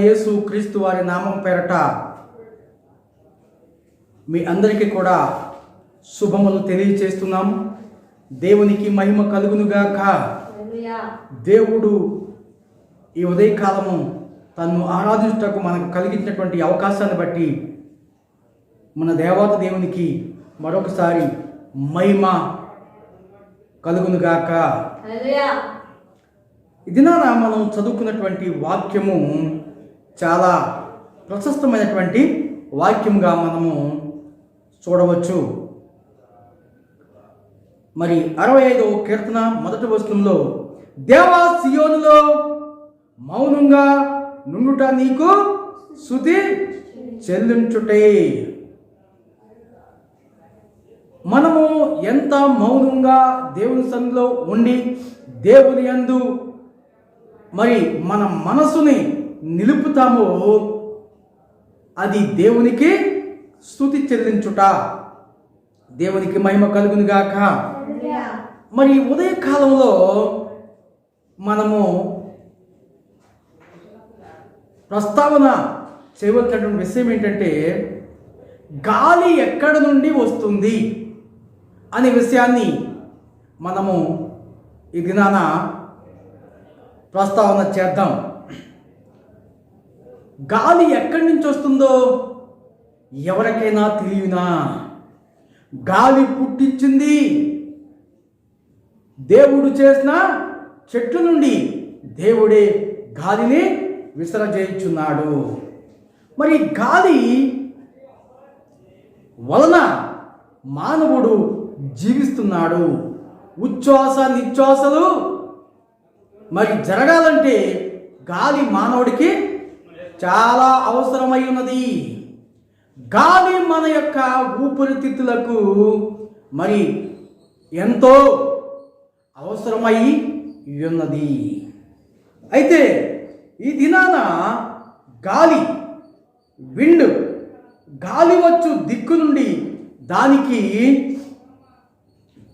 యేసు క్రీస్తు వారి నామం పేరట మీ అందరికీ కూడా శుభములు తెలియచేస్తున్నాం. దేవునికి మహిమ కలుగునుగాక. దేవుడు ఈ ఉదయకాలము తన్ను ఆరాధించుటకు మనకు కలిగించినటువంటి అవకాశాన్ని బట్టి మన దేవత దేవునికి మరొకసారి మహిమ కలుగునుగాక. దినాన మనం చదువుకున్నటువంటి వాక్యము చాలా ప్రశస్తమైనటువంటి వాక్యముగా మనము చూడవచ్చు. మరి 65వ కీర్తన మొదటి వచనంలో, దేవా సియోనులో మౌనంగా నుండుట నీకు స్తుతి చెల్లించుటే. మనము ఎంత మౌనంగా దేవుని సన్నిధిలో ఉండి దేవుని యందు మరి మన మనసుని నిలుపుతామో అది దేవునికి స్తుతి చెల్లించుట. దేవునికి మహిమ కలుగునుగాక. మరి ఉదయకాలంలో మనము ప్రస్తావన చేయవలసినటువంటి విషయం ఏంటంటే, గాలి ఎక్కడి నుండి వస్తుంది అనే విషయాన్ని మనము ఈ దినాన ప్రస్తావన చేద్దాం. గాలి ఎక్కడి నుంచి వస్తుందో ఎవరికైనా తెలియనా? గాలి పుట్టించింది దేవుడు చేసిన చెట్ల నుండి దేవుడే గాలిని విసరజేయుచున్నాడు. మరి గాలి వలన మానవుడు జీవిస్తున్నాడు. ఉచ్ఛ్వాస నిశ్వాసలు మరి జరగాలంటే గాలి మానవుడికి చాలా అవసరమై ఉన్నది. గాలి మన యొక్క ఊపిరితిత్తులకు మరి ఎంతో అవసరమై ఉన్నది. అయితే ఈ దినాన గాలి విండ్, గాలి వచ్చు దిక్కు నుండి దానికి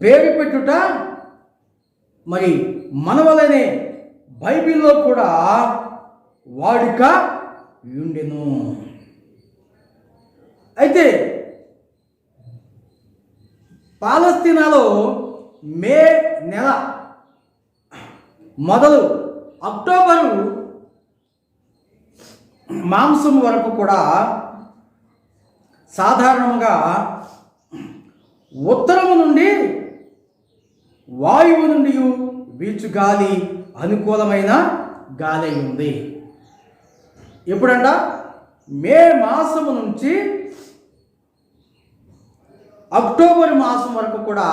పేరు పెట్టుట మరి మన వలనే బైబిల్లో కూడా వాడుక ఉండెను. అయితే పాలస్తీనాలో మే నెల మొదలు అక్టోబరు మాంసం వరకు కూడా సాధారణంగా ఉత్తరము నుండి వాయువు నుండి వీచు గాలి అనుకూలమైన గాలి ఉంది. ఎప్పుడంట? మే మాసము నుంచి అక్టోబర్ మాసం వరకు కూడా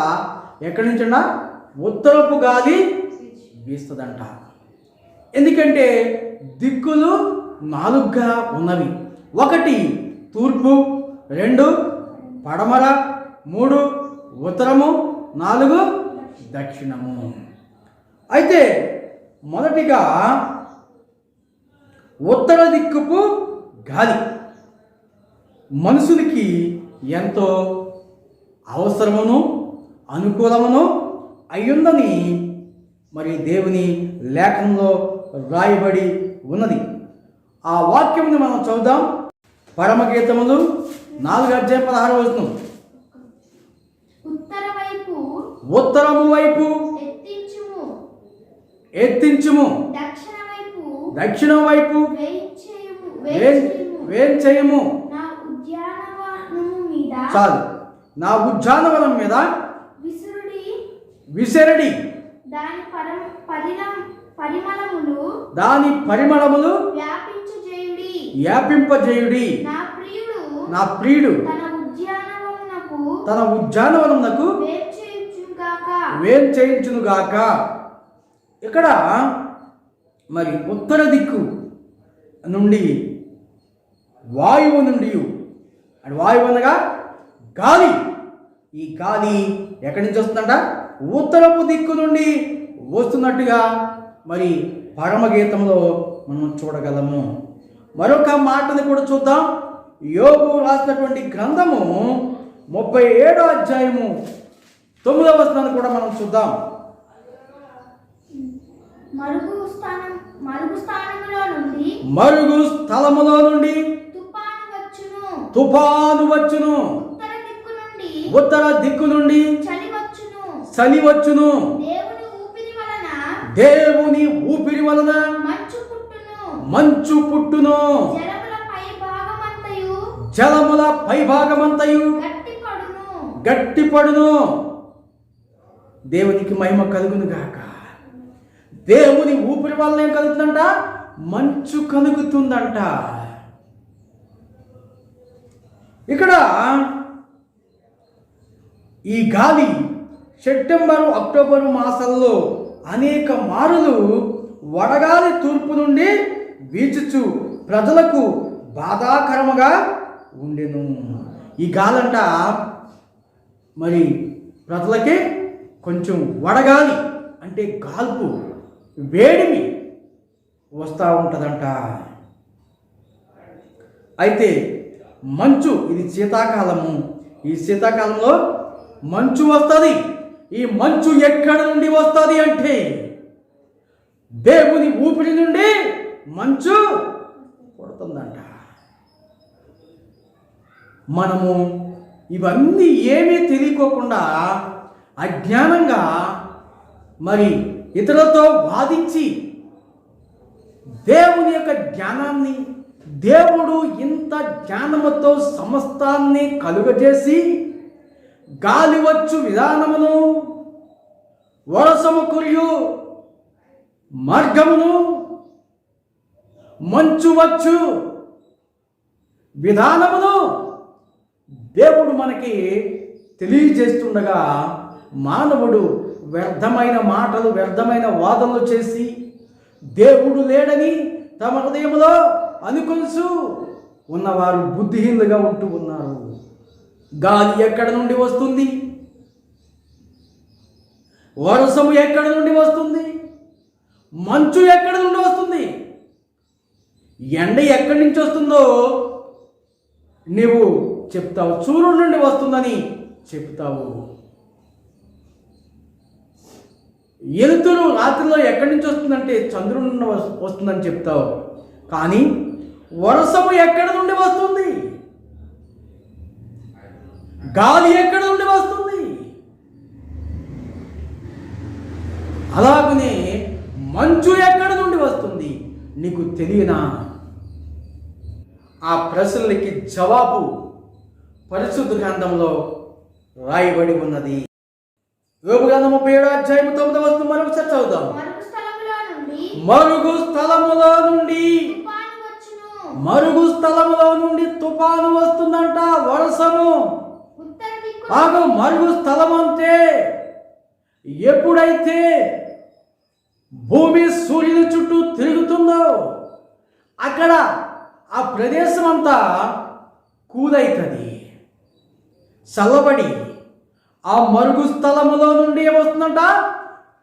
ఎక్కడి నుంచంట? ఉత్తరపు గాలి వీస్తుందంట. ఎందుకంటే దిక్కులు 4గా ఉన్నవి. 1 తూర్పు, 2 పడమర, 3 ఉత్తరము, 4 దక్షిణము. అయితే మొదటిగా ఉత్తర దిక్కుపు గాలి మనుషులకి ఎంతో అవసరమును అనుకూలమును అయ్యుందని మరి దేవుని లేఖనంలో రాయబడి ఉన్నది. ఆ వాక్యముని మనం చదువుదాం. పరమగీతములు 4:16 ఉత్తరము వైపు ఎత్తించుము, దక్షిణం వైపు వేంచేయము. చాలు. నా ఉద్యానవనం మీద విసరడి, దాని పరిమళములు వ్యాపింపజేయుడి. నా ప్రియుడు తన ఉద్యానవనమునకు వేంచేయించునుగాక. ఇక్కడ మరి ఉత్తర దిక్కు నుండి వాయువు నుండి, అంటే వాయువు అనగా గాలి. ఈ గాలి ఎక్కడి నుంచి వస్తుందంట? ఉత్తరపు దిక్కు నుండి వస్తున్నట్టుగా మరి పరమగీతంలో మనం చూడగలము. మరొక మాటని కూడా చూద్దాం. యోబు రాసినటువంటి గ్రంథము 37వ అధ్యాయము 9వ వచనాన్ని కూడా మనం చూద్దాం. మరుగు స్థలములో నుండి తుఫాను వచ్చును. ఉత్తర దిక్కు నుండి చలి వచ్చును. దేవుని ఊపిరి వలన మంచు పుట్టును. జలముల పైభాగమంతయు గట్టిపడును. దేవునికి మహిమ కలుగును గాక. దేవుని ఊపిరి వలన ఏం కలుగుతుందంట? మంచు కలుగుతుందంట. ఇక్కడ ఈ గాలి సెప్టెంబరు అక్టోబరు మాసాల్లో అనేక మారులు వడగాలి తూర్పు నుండి వీచుచు ప్రజలకు బాధాకరముగా ఉండెను. ఈ గాలంట మరి ప్రజలకి కొంచెం వడగాలి అంటే గాల్పు వేడిమి వస్తూ ఉంటుందంట. అయితే మంచు ఇది శీతాకాలము. ఈ శీతాకాలంలో మంచు వస్తుంది. ఈ మంచు ఎక్కడ నుండి వస్తుంది అంటే దేవుని ఊపిరి నుండి మంచు పడుతుందంట. మనము ఇవన్నీ ఏమీ తెలియకోకుండా అజ్ఞానంగా మరి ఇతరులతో వాదించి దేవుని యొక్క జ్ఞానాన్ని, దేవుడు ఇంత జ్ఞానముతో సమస్తాన్ని కలుగజేసి గాలి వచ్చు విధానమును, వర్షము కురియు మార్గమును, మంచు వచ్చు విధానమును దేవుడు మనకి తెలియజేస్తుండగా మానవుడు వ్యర్థమైన మాటలు, వ్యర్థమైన వాదనలు చేసి దేవుడు లేడని తమ హృదయంలో అనుకొలుసు ఉన్నవారు బుద్ధిహీనులుగా ఉంటూ ఉన్నారు. గాలి ఎక్కడ నుండి వస్తుంది? వర్షము ఎక్కడ నుండి వస్తుంది? మంచు ఎక్కడ నుండి వస్తుంది? ఎండ ఎక్కడి నుంచి వస్తుందో నీవు చెప్తావు. సూర్యుడి నుండి వస్తుందని చెప్తావు. ఎలుతురు రాత్రిలో ఎక్కడి నుంచి వస్తుందంటే చంద్రుడి నుండి వస్తుందని చెప్తావు. కానీ వర్షము ఎక్కడ నుండి వస్తుంది? గాలి ఎక్కడ నుండి వస్తుంది? అలాగనే మంచు ఎక్కడ నుండి వస్తుంది? నీకు తెలియనా? ఆ ప్రశ్నలకి జవాబు పరిశుద్ధ గ్రంథంలో రాయబడి ఉన్నది. యోబు గ్రంథం 37వ అధ్యాయం 9వ వచనం మరొకసారి చదువుదాం. మరుగు స్థలములో నుండి తుఫాను వస్తుందంట. వర్షము మరుగు స్థలం అంటే ఎప్పుడైతే భూమి సూర్యుని చుట్టూ తిరుగుతుందో అక్కడ ఆ ప్రదేశం అంతా కూలైతుంది, చల్లబడి ఆ మరుగు స్థలములో నుండి ఏమొస్తుందంట?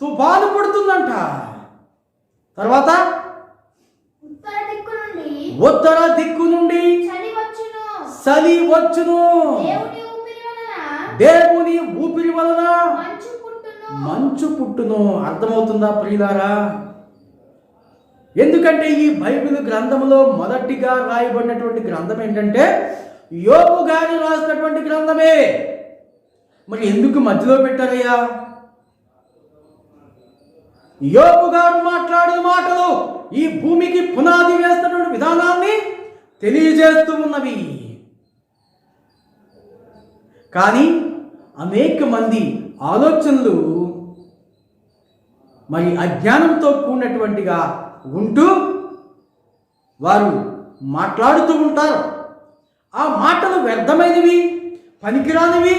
తుఫాను పుడుతుందంట. తర్వాత ఉత్తర దిక్కు నుండి చలి వచ్చును. దేవుని ఊపిరి వలన మంచు పుట్టును. అర్థమవుతుందా ప్రియులారా? ఎందుకంటే ఈ బైబిల్ గ్రంథంలో మొదటిగా రాయబడినటువంటి గ్రంథం ఏంటంటే యోబు గారు రాసినటువంటి గ్రంథమే. మరి ఎందుకు మధ్యలో పెట్టారయ్యా? యోబు గారు మాట్లాడిన మాటలు ఈ భూమికి పునాది వేస్తున్నటువంటి విధానాన్ని తెలియజేస్తూ ఉన్నవి. కానీ అనేక మంది ఆలోచనలు మరి అజ్ఞానంతో కూడినటువంటిగా ఉంటూ వారు మాట్లాడుతూ ఉంటారు. ఆ మాటలు వ్యర్థమైనవి, పనికిరానివి,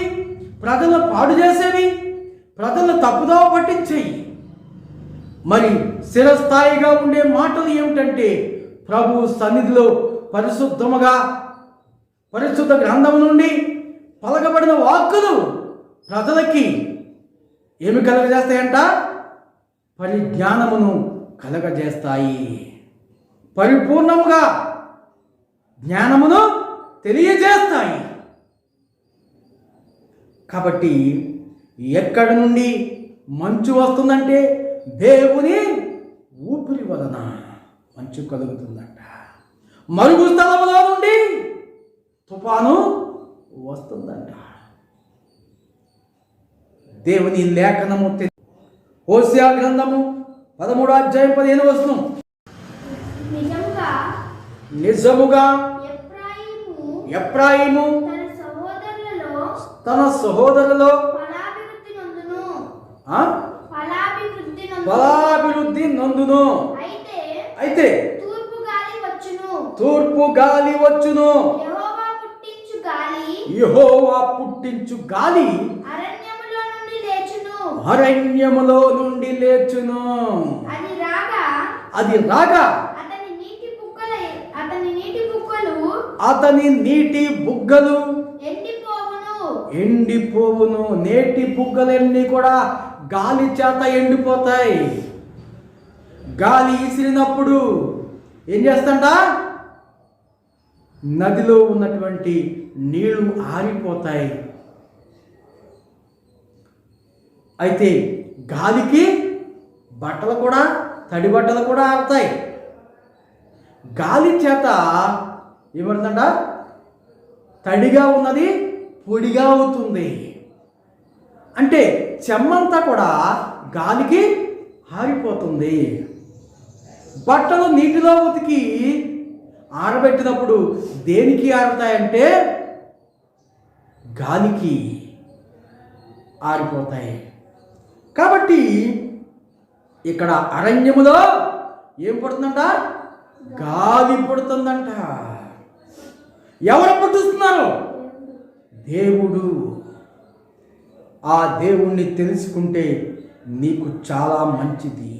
ప్రజలను పాడు చేసేవి, ప్రజలను తప్పుదోవ పట్టించేవి. మరి స్థిరస్థాయిగా ఉండే మాటలు ఏమిటంటే ప్రభు సన్నిధిలో పరిశుద్ధముగా పరిశుద్ధ గ్రంథం నుండి పలకబడిన వాక్కులు ప్రజలకి ఏమి కలగజేస్తాయంట? పరిజ్ఞానమును కలగజేస్తాయి. పరిపూర్ణముగా జ్ఞానమును తెలియజేస్తాయి. కాబట్టి ఎక్కడి నుండి మంచు వస్తుందంటే దేవుని ఊపిరి వలన. మంచు కలుగుతుందంట. మరుగు స్థలములో నుండి తుఫాను వస్తుందంట. దేవుని లేఖనము హోషేయ గ్రంథము 13వ అధ్యాయం 15వ వచనం. నిజముగా ఎఫ్రాయిము తన సహోదరులలో ఫలాభివృద్ధి నొందును. అయితే తూర్పు గాలి వచ్చును. యెహోవా పుట్టించు గాలి అరణ్యములో నుండి లేచును. అది రాగా అతని నీటి బుగ్గలు ఎండిపోవును. నేటి బుగ్గలన్నీ కూడా గాలి చేత ఎండిపోతాయి. గాలి విసిరినప్పుడు ఏం చేస్తంట? నదిలో ఉన్నటువంటి నీళ్లు ఆరిపోతాయి. అయితే గాలికి బట్టలు కూడా, తడి బట్టలు కూడా ఆరుతాయి. గాలి చేత ఏమవుతుందంట? తడిగా ఉన్నది పొడిగా అవుతుంది. అంటే చెమ్మంతా కూడా గాలికి ఆరిపోతుంది. బట్టలు నీటిలో ఉతికి ఆరబెట్టినప్పుడు దేనికి ఆరుతాయంటే గాలికి ఆరిపోతాయి. కాబట్టి ఇక్కడ అరణ్యములో ఏం పుడుతుందంట? గాలి పుడుతుందంట. ఎవరు పుట్టిస్తున్నారు? దేవుడు. ఆ దేవుణ్ణి తెలుసుకుంటే నీకు చాలా మంచిది.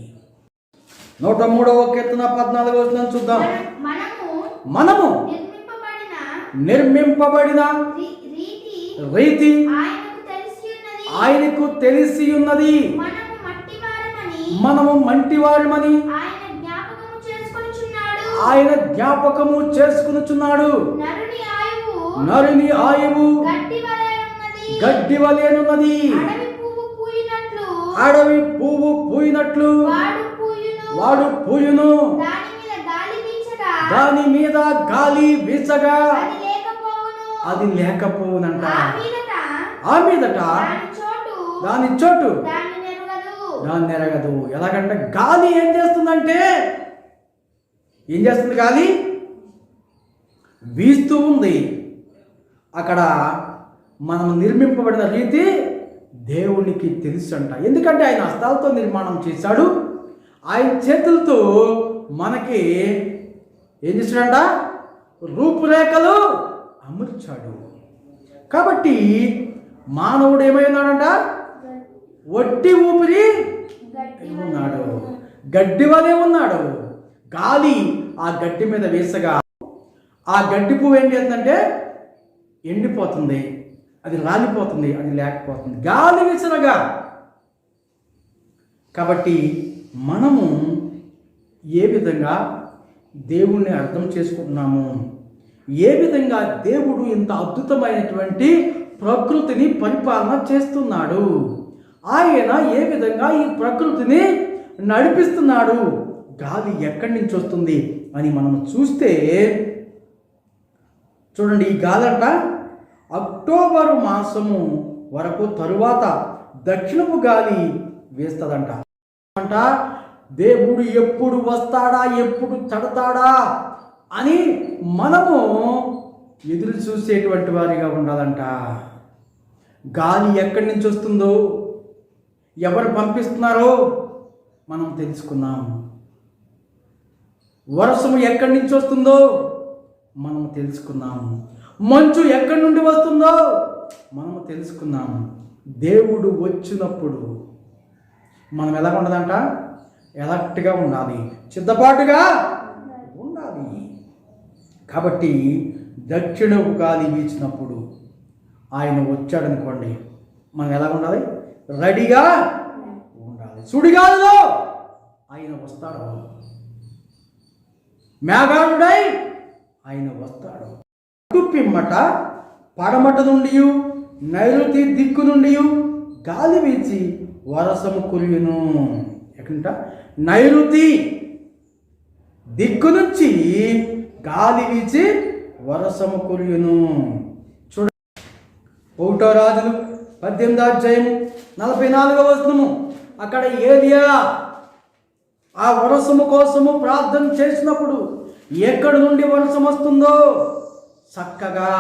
103వ కీర్తన 14వ వచనం చూద్దాం. మనము నిర్మింపబడిన రీతి ఆయనకు తెలిసి ఉన్నది. మనము మంటివారమని ఆయన జ్ఞాపకము చేసుకొనుచున్నాడు. నరుని ఆయువు గడ్డి వలెనున్నది. అడవి పువ్వు పూయినట్లు వాడు పూయును. దాని మీద గాలి వీచగా అది లేకపోవునంట. ఆ మీదట దాని చోటు దాన్ని ఎరగదు. ఎలాగంటే గాలి ఏం చేస్తుందంటే, ఏం చేస్తుంది? గాలి వీస్తూ ఉంది. అక్కడ మనం నిర్మింపబడిన రీతి దేవునికి తెలుసు అంట. ఎందుకంటే ఆయన హస్తాలతో నిర్మాణం చేశాడు. ఆయన చేతులతో మనకి ఏం చేశాడంట? రూపురేఖలు అమర్చాడు. కాబట్టి మానవుడు ఏమైనాడంట? వట్టి ఊపిరి ఉన్నాడు, గడ్డి వలె ఉన్నాడు. గాలి ఆ గడ్డి మీద వేసగా ఆ గడ్డి పువ్వు ఏం చేస్తుందంటే ఎండిపోతుంది, అది రాలిపోతుంది, అది లేకపోతుంది, గాలి విసరగా. కాబట్టి మనము ఏ విధంగా దేవుణ్ణి అర్థం చేసుకుంటున్నాము, ఏ విధంగా దేవుడు ఇంత అద్భుతమైనటువంటి ప్రకృతిని పరిపాలన చేస్తున్నాడు, ఆయన ఏ విధంగా ఈ ప్రకృతిని నడిపిస్తున్నాడు, గాలి ఎక్కడి నుంచి వస్తుంది అని మనం చూస్తే చూడండి. ఈ గాలి అంట అక్టోబరు మాసము వరకు తరువాత దక్షిణపు గాలి వేస్తుందంట. అంట దేవుడు ఎప్పుడు వస్తాడా, ఎప్పుడు తడతాడా అని మనము ఎదురు చూసేటువంటి వారిగా ఉండాలంట. గాలి ఎక్కడి నుంచి వస్తుందో, ఎవరు పంపిస్తున్నారో మనం తెలుసుకున్నాం. వర్షము ఎక్కడి నుంచి వస్తుందో మనం తెలుసుకున్నాము. మంచు ఎక్కడి నుండి వస్తుందో మనము తెలుసుకున్నాము. దేవుడు వచ్చినప్పుడు మనం ఎలా ఉండదంట? ఎలర్ట్గా ఉండాలి, సిద్ధపాటుగా ఉండాలి. కాబట్టి దక్షిణపు గాలి వీచినప్పుడు ఆయన వచ్చాడనుకోండి, మనం ఎలా ఉండాలి? రెడీగా ఉండాలి. సుడిగాలిలో ఆయన వస్తాడు, మేఘాలుడై ఆయన వస్తాడు. పిమ్మట పడమట నుండి నైరుతి దిక్కు నుండి గాలి వీచి వర్షము కురియును. ఎక్కడంట? నైరుతి దిక్కు నుంచి గాలి వీచి వర్షము కురియును. చూడ 1 రాజులు 18 అక్కడ ఏలియా ఆ వర్షము కోసము ప్రార్థన చేసినప్పుడు ఎక్కడి నుండి వర్షం వస్తుందో చక్కగా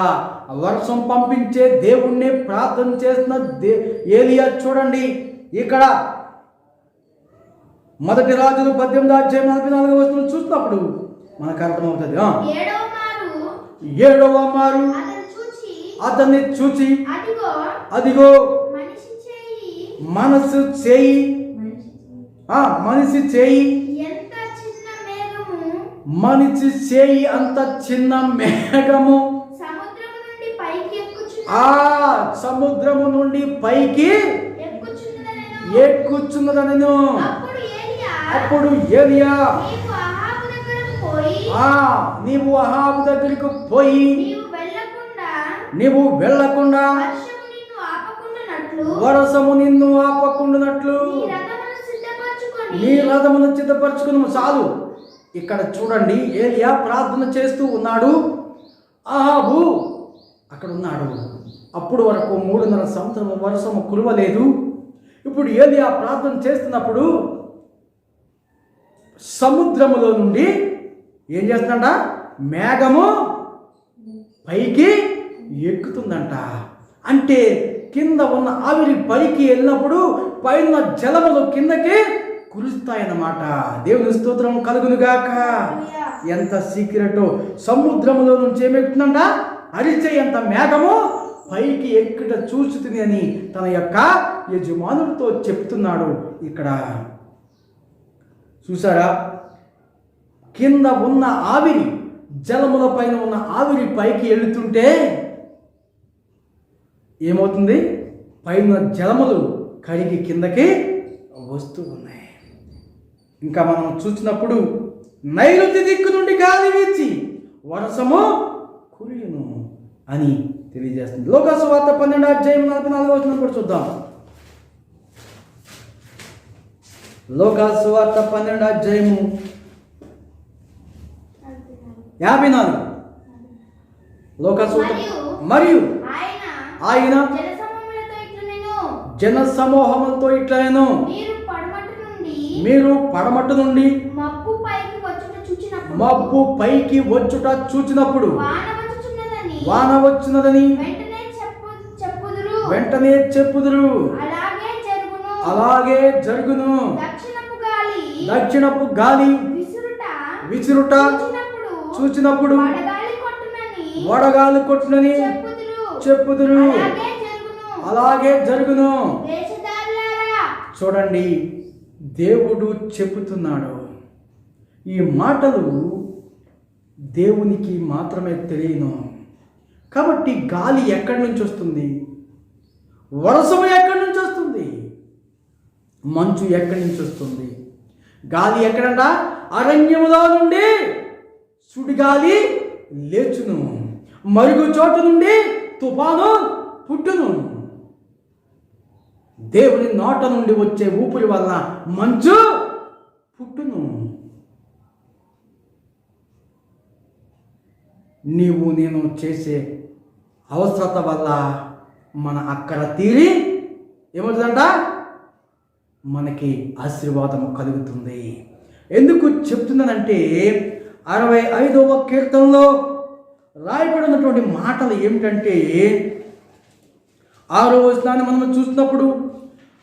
వర్షం పంపించే దేవుణ్ణి ప్రార్థన చేసిన ఏలియా చూడండి. ఇక్కడ 1 రాజులు 18 చూసినప్పుడు మనకు అర్థమవుతుంది. 7వ మారు అతన్ని చూచి అదిగో మనిషి చేయి అంత చిన్న మేఘము సముద్రము నుండి పైకి ఎక్కుచున్నదనెను. అప్పుడు ఏలియా నీవు అహాబు దగ్గరకు పోయి నీవు వెళ్ళకుండా వర్షము నిన్ను ఆపకుండానట్లు నీ రథమును సిద్ధపరచుకుని చాలు. ఇక్కడ చూడండి, ఏలియా ప్రార్థన చేస్తూ ఉన్నాడు, అహాబు అక్కడ ఉన్నాడు. అప్పుడు వరకు 3.5 సంవత్సరం వర్షము కురవలేదు. ఇప్పుడు ఏలియా ప్రార్థన చేస్తున్నప్పుడు సముద్రములో నుండి ఏం చేస్తుందంట, మేఘము పైకి ఎక్కుతుందంట. అంటే కింద ఉన్న ఆవిరి పైకి వెళ్ళినప్పుడు పైన జలములు కిందకి కురుస్తాయన్నమాట. దేవుని స్తోత్రం కలుగునుగాక. ఎంత సీక్రెటో! సముద్రములో నుంచి ఏమెక్కుతుందంట, అరిచేయంత మేఘము పైకి ఎక్కుట చూచుతుంది అని తన యొక్క యజమానుడితో చెప్తున్నాడు. ఇక్కడ చూసారా, కింద ఉన్న ఆవిరి, జలముల పైన ఉన్న ఆవిరి పైకి వెళుతుంటే ఏమవుతుంది, పైన జలములు కరిగి కిందకి వస్తూ ఉన్నాయి. ఇంకా మనం చూసినప్పుడు నైరుతి దిక్కు నుండి గాలి వీచి వర్షము కురియును అని తెలియజేస్తుంది. లోకాసు వార్త 12:44 కూడా చూద్దాం. లోకాసు వార్త 12:54. లోకాసు మరియు ఆయన జన సమూహములతో ఇట్లనేను, మీరు పడమట్టు నుండి మబ్బు పైకి వచ్చుట చూచినప్పుడు వాన వచ్చున్నదని వెంటనే చెప్పుదురు. అలాగే జరుగును. దక్షిణపు గాలి విసురుట చూచినప్పుడు వడగాలి కొట్టునని చెప్పుదురు. అలాగే జరుగును. చూడండి, దేవుడు చెప్పుతున్నాడు. ఈ మాటలు దేవునికి మాత్రమే తెలియను. కాబట్టి గాలి ఎక్కడి నుంచి వస్తుంది, వర్షము ఎక్కడి నుంచి వస్తుంది, మంచు ఎక్కడి నుంచి వస్తుంది? గాలి ఎక్కడంట, అరణ్యములో నుండి సుడిగాలి లేచును, మరుగు చోటు నుండి తుఫాను పుట్టును. దేవుని నోట నుండి వచ్చే ఊపిరి వలన మంచు పుట్టును. నీవు నేను చేసే అవసరత వల్ల మన అక్కడ తీరి ఏమవుతుందంట, మనకి ఆశీర్వాదం కలుగుతుంది. ఎందుకు చెప్తున్నానంటే 65వ కీర్తనలో రాయబడినటువంటి మాటలు ఏమిటంటే, 6వ వచనాన్ని మనం చూసినప్పుడు,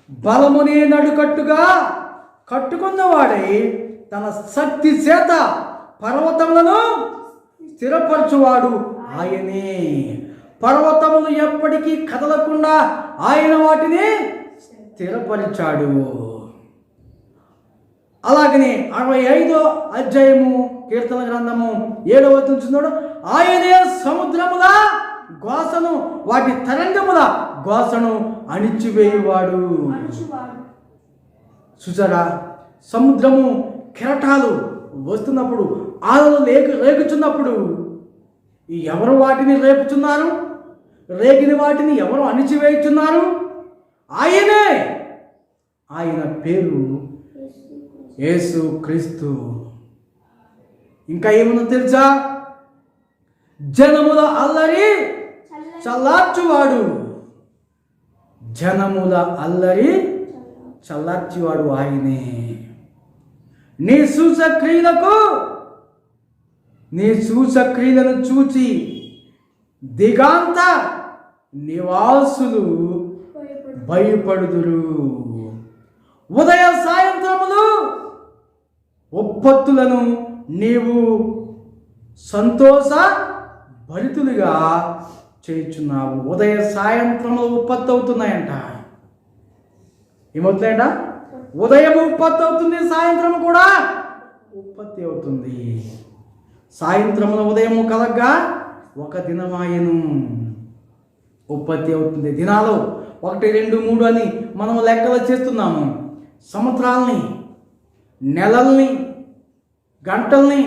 బలమునే నడుకట్టుగా కట్టుకున్నవాడై తన శక్తి చేత పర్వతములను స్థిరపరచువాడు ఆయనే. పర్వతములు ఎప్పటికీ కదలకుండా ఆయన వాటిని స్థిరపరిచాడు. అలాగనే 65వ అధ్యాయము కీర్తన గ్రంథము 7వ వచనం చూస్తున్నాడు, ఆయనే సముద్రముల ఘోషను, వాటి తరంగముల ఘోషను అణిచివేయువాడు. చూసారా, సముద్రము కెరటాలు వస్తున్నప్పుడు, ఆలలు రేగుచున్నప్పుడు ఎవరు వాటిని రేపుచున్నారు? రేగిన వాటిని ఎవరు అణిచివేయుచున్నారు? ఆయనే. ఆయన పేరు యేసు క్రీస్తు. ఇంకా ఏముందో తెలుసా? జనముల అల్లరి చల్లార్చువాడు. జనముల అల్లరి చల్లార్చువాడు ఆయనే. నీ సూచక్రియలను చూచి దిగాంత నివాసులు భయపడుదురు. ఉదయ సాయంత్రములు ఒప్పత్తులను నీవు సంతోష భరితులుగా చేయుచున్నావు. ఉదయ సాయంత్రములు ఉత్పత్తి అవుతున్నాయంట. ఏమవుతాయంట? ఉదయం ఉత్పత్తి అవుతుంది, సాయంత్రం కూడా ఉత్పత్తి అవుతుంది. సాయంత్రమున ఉదయము కలగ్గా ఒక దినమాయను. ఉత్పత్తి అవుతుంది. దినాలు 1, 2, 3 అని మనం లెక్కలు చేస్తున్నాము. సంవత్సరాలని, నెలల్ని, గంటల్ని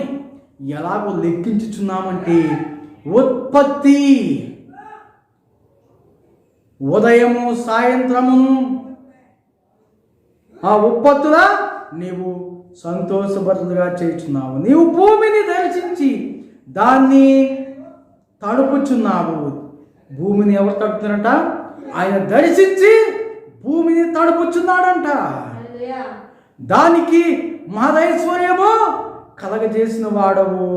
ఎలాగో లెక్కించుచున్నామంటే ఉత్పత్తి. ఉదయము సాయంత్రమును ఆ ఉత్పత్తుల నీవు సంతోషభరితులుగా చేయుచున్నావు. నీవు భూమిని దర్శించి దాన్ని తడుపుచున్నావు. భూమిని ఎవరు తడుపుతున్నారంట? ఆయన దర్శించి భూమిని తడుపుచున్నాడంట. దానికి మహదైశ్వర్యము కలగజేసిన వాడవు.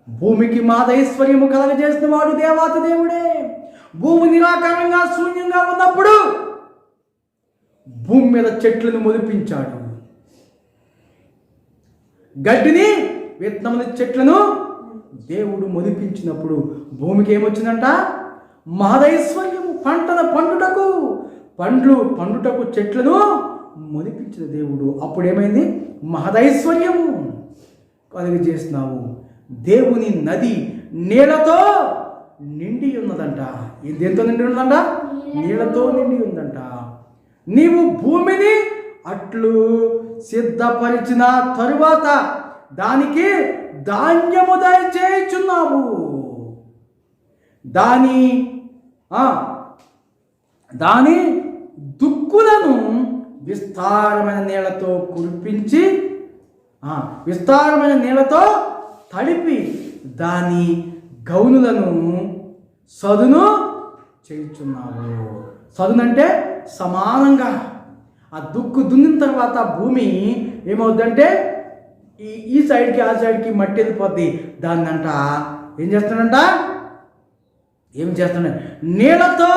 భూమికి మహదైశ్వర్యము కలగజేసిన వాడు దేవాతి దేవుడే. భూమి నిరాకారంగా శూన్యంగా ఉన్నప్పుడు భూమి మీద చెట్లను మొలిపించాడు. గడ్డిని, విత్తనముల చెట్లను దేవుడు మొలిపించినప్పుడు భూమికి ఏమొచ్చిందంట? మహదైశ్వర్యము. పండ్లు పండుటకు చెట్లను మొలిపించిన దేవుడు. అప్పుడేమైంది? మహదైశ్వర్యము కలుగజేసినావు. దేవుని నది నీళ్లతో నిండి ఉన్నదంట. దేంతో నిండి ఉందంట? నీళ్లతో నిండి ఉందంట. నీవు భూమిని అట్లు సిద్ధపరిచిన తరువాత దానికి ధాన్యము దయచేయుచున్నావు. దాని దుక్కులను విస్తారమైన నీళ్లతో కురిపించి, విస్తారమైన నీళ్లతో తడిపి దాని గౌనులను సదును చేయుచున్నావు. సదునంటే సమానంగా. ఆ దుక్కు దున్నిన తర్వాత భూమి ఏమవుద్దంటే ఈ సైడ్కి ఆ సైడ్కి మట్టి వెళ్ళిపోద్ది. దాన్నంట ఏం చేస్తాడంట? నీళ్లతో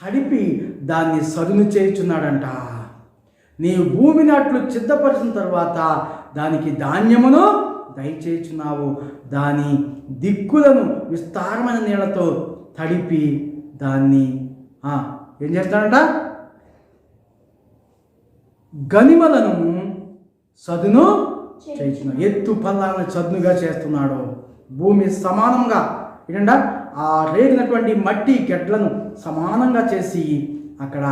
తడిపి దాన్ని సదును చేయుచున్నాడంట. నీ భూమిని అట్లు సిద్ధపరిచిన తర్వాత దానికి ధాన్యమును దయచేయుచున్నావు. దాని దిక్కులను విస్తారమైన నీళ్లతో తడిపి దాన్ని ఏం చేస్తాడంట? గనిమలను సదును చేస్తున్నాడు. ఎత్తు పల్లాలను చదునుగా చేస్తున్నాడు. భూమి సమానంగా ఏంటంట? ఆ రేగినటువంటి మట్టి గడ్డలను సమానంగా చేసి అక్కడ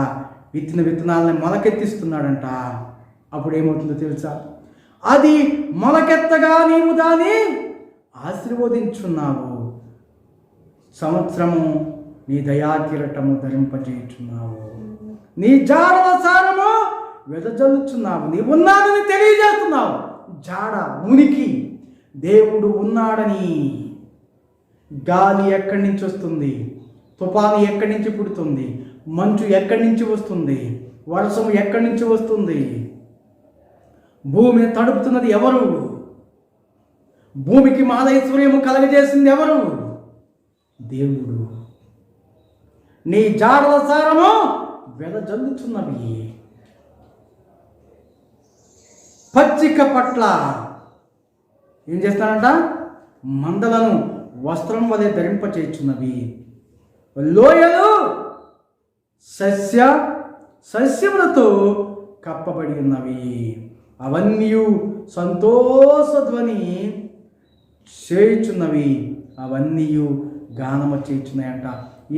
విత్తనాలని మొలకెత్తిస్తున్నాడంట. అప్పుడు ఏమవుతుందో తెలుసా? అది మొలకెత్తగా నీవు దాన్ని ఆశీర్వదించున్నావు. సంవత్సరము నీ దయాకిరటము ధరింపజేయుచున్నావు. నీ జాడల సారము వెదజల్లుచున్నావు. నీ ఉన్నాడని తెలియజేస్తున్నావు. జాడ, ఉనికి, దేవుడు ఉన్నాడని. గాలి ఎక్కడి నుంచి వస్తుంది? తుఫాను ఎక్కడి నుంచి పుడుతుంది? మంచు ఎక్కడి నుంచి వస్తుంది? వర్షం ఎక్కడి నుంచి వస్తుంది? భూమిని తడుపుతున్నది ఎవరు? భూమికి మహదైశ్వర్యము కలగజేసింది ఎవరు? దేవుడు. నీ జాడల సారము వెదజల్లుచున్నవి. పచ్చిక పట్ల ఏం చేస్తానంట? మందలను వస్త్రం వలె ధరింపచేయుచున్నవి. లోయలు సస్యములతో కప్పబడి ఉన్నవి. అవన్నీ సంతోషధ్వని చేయుచున్నవి. అవన్నీ గానము చేయుచున్నాయంట.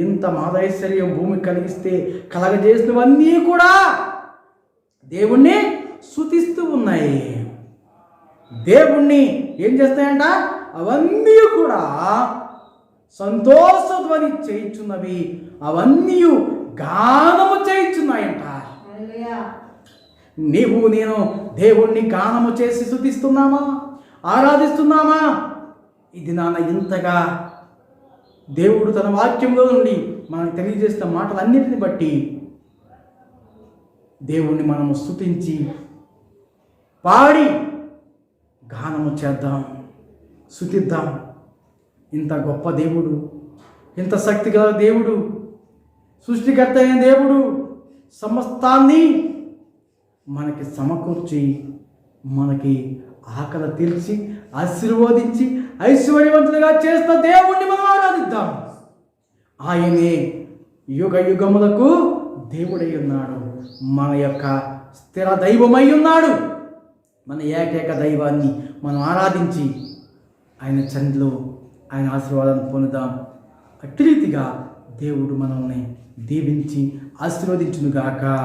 ఇంత మహదైశ్వర్యం భూమి కలిగిస్తే కలగజేసినవన్నీ కూడా దేవుణ్ణి స్తుతిస్తూ ఉన్నాయి. దేవుణ్ణి ఏం చేస్తాయంట? అవన్నీ కూడా సంతోషధ్వని చేయుచున్నవి. అవన్నీ గానము చేయుచున్నాయంట. నీవు నేను దేవుణ్ణి గానము చేసి స్తుతిస్తున్నామా, ఆరాధిస్తున్నామా? ఇది నాన్న ఇంతగా దేవుడు తన వాక్యంలో నుండి మనకు తెలియజేసిన మాటలన్నిటిని బట్టి దేవుణ్ణి మనము స్తుతించి పాడి గానము చేద్దాం, స్తుతిద్దాం. ఇంత గొప్ప దేవుడు, ఇంత శక్తి గల దేవుడు, సృష్టికర్త అయిన దేవుడు సమస్తాన్ని మనకి సమకూర్చి మనకి ఆకలి తీర్చి ఆశీర్వదించి ఐశ్వర్యవంతులుగా చేస్తున్న దేవుణ్ణి మనం ఆరాధిద్దాం. ఆయనే యుగ యుగములకు దేవుడై ఉన్నాడు, మన యొక్క స్థిర దైవమై ఉన్నాడు. మన ఏకైక దైవాన్ని మనం ఆరాధించి ఆయన సన్నిధిలో ఆయన ఆశీర్వాదాన్ని పొందుదాం. అట్టి రీతిగా దేవుడు మనల్ని దీవించి ఆశీర్వదించునుగాక.